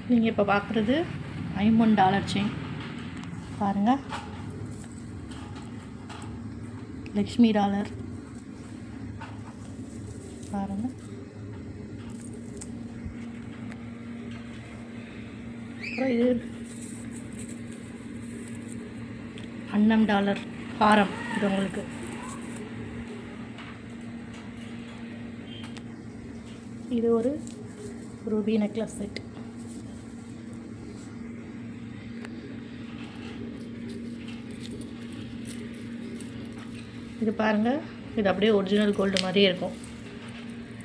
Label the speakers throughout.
Speaker 1: நீங்கள் இப்போ பார்க்குறது $51 செயின் பாருங்கள். லக்ஷ்மி டாலர் பாருங்கள். அப்புறம் இது $1 ஹாரம். இது உங்களுக்கு இது ஒரு ரூபி நெக்லஸ் செட். இது பாருங்கள், இது அப்படியே ஒரிஜினல் கோல்டு மாதிரியே இருக்கும்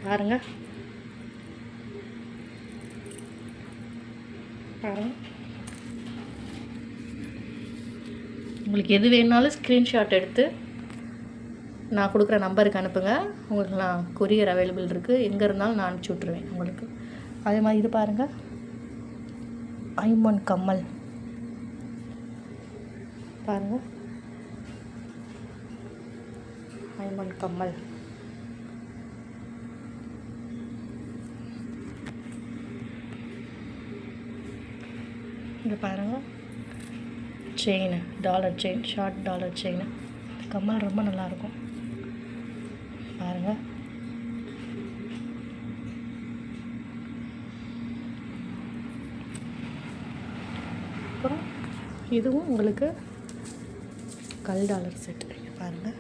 Speaker 1: பாருங்கள். பாருங்கள், உங்களுக்கு எது வேணுனாலும் ஸ்க்ரீன்ஷாட் எடுத்து நான் கொடுக்குற நம்பருக்கு அனுப்புங்க. உங்களுக்கு நான் கொரியர் அவைலபிள் இருக்குது. எங்கே இருந்தாலும் நான் அனுப்பிச்சி விட்ருவேன் உங்களுக்கு. அதே மாதிரி இது பாருங்கள், ஐம்பொன் கம்மல் பாருங்கள். ஐம்பொன் கம்மல் இங்கே பாருங்கள். Chain, dollar chain, short dollar chain. கம்மல் ரொம்ப நல்லாயிருக்கும் பாருங்கள். அப்புறம் இதுவும் உங்களுக்கு கல் டாலர் செட் பாருங்கள்.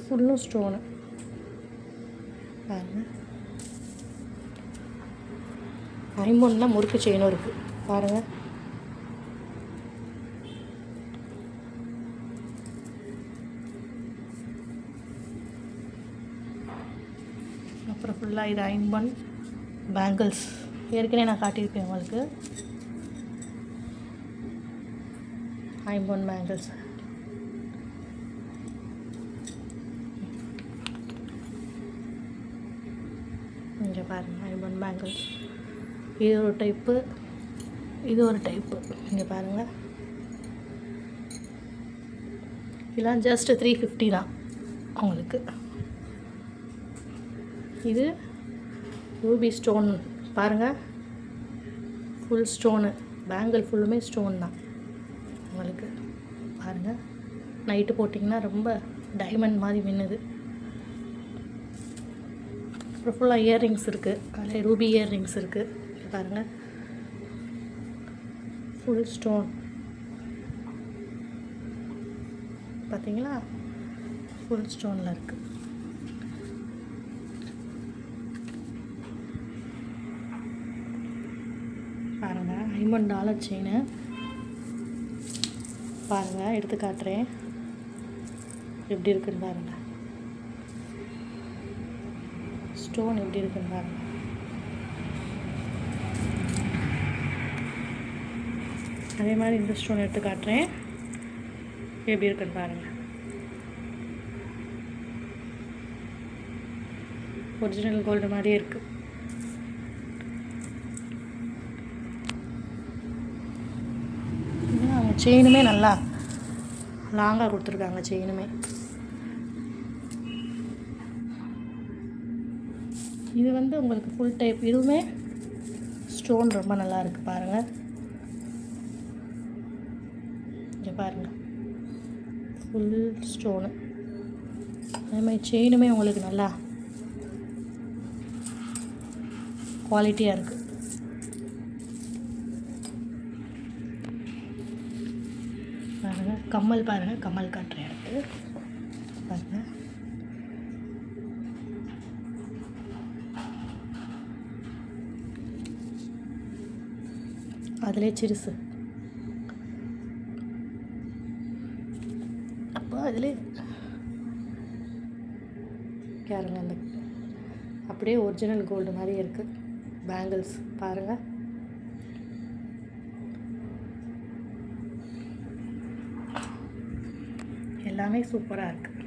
Speaker 1: ஃபுல்லும் ஸ்டோனு பாருங்கள். ஐம்பொன்னில் முறுக்கு செயினும் இருக்குது பாருங்கள். அப்புறம் ஃபுல்லாக இது ஐம்பொன் பேங்கிள்ஸ். ஏற்கனவே நான் காட்டியிருப்பேன் உங்களுக்கு. ஐம்பொன் பேங்கிள்ஸ் இங்கே பாருங்கள். ஐம்பொன் பேங்கிள்ஸ் இது ஒரு டைப்பு, இது ஒரு டைப்பு. இங்கே பாருங்கள், இதெல்லாம் ஜஸ்ட் 350 தான் உங்களுக்கு. இது ரூபி ஸ்டோன் பாருங்கள், ஃபுல் ஸ்டோனு. பேங்கிள் ஃபுல்லுமே ஸ்டோன் தான் உங்களுக்கு பாருங்கள். நைட்டு போட்டிங்கன்னா ரொம்ப டைமண்ட் மாதிரி மின்னுது. அப்புறம் ஃபுல்லாக இயர்ரிங்ஸ் இருக்குது. அதில் ரூபி இயர்ரிங்ஸ் இருக்குது பாருங்கள். ஃபுல் ஸ்டோன் பார்த்தீங்களா, ஃபுல் ஸ்டோனில் இருக்குது. பாருங்கள், $50 செயின் பாருங்கள். எடுத்து காட்டுறேன் எப்படி இருக்குன்னு பாருங்கள். ஸ்டோன் எப்படி இருக்குன்னு பாருங்கள். அதே மாதிரி இந்த ஸ்டோன் எடுத்து காட்டுறேன் எப்படி இருக்குன்னு பாருங்கள். ஒரிஜினல் கோல்டு மாதிரியே இருக்குது. அவங்க செயினுமே நல்லா லாங்காக கொடுத்துருக்காங்க. செயினுமே இது வந்து உங்களுக்கு ஃபுல் டைப். இதுவுமே ஸ்டோன் ரொம்ப நல்லா இருக்குது பாருங்கள். இங்கே பாருங்கள், ஃபுல் ஸ்டோனு. அதே மாதிரி செயினுமே உங்களுக்கு நல்லா குவாலிட்டியாக இருக்குது. பாருங்கள், கம்மல் பாருங்கள். கம்மல் காட்டுறேன் எடுத்து பாருங்கள். அதிலே சிறுசு. அப்போ அதிலே பாருங்க, அந்த அப்படியே ஒரிஜினல் கோல்டு மாதிரி இருக்குது பேங்கிள்ஸ் பாருங்கள். எல்லாமே சூப்பராக இருக்குது.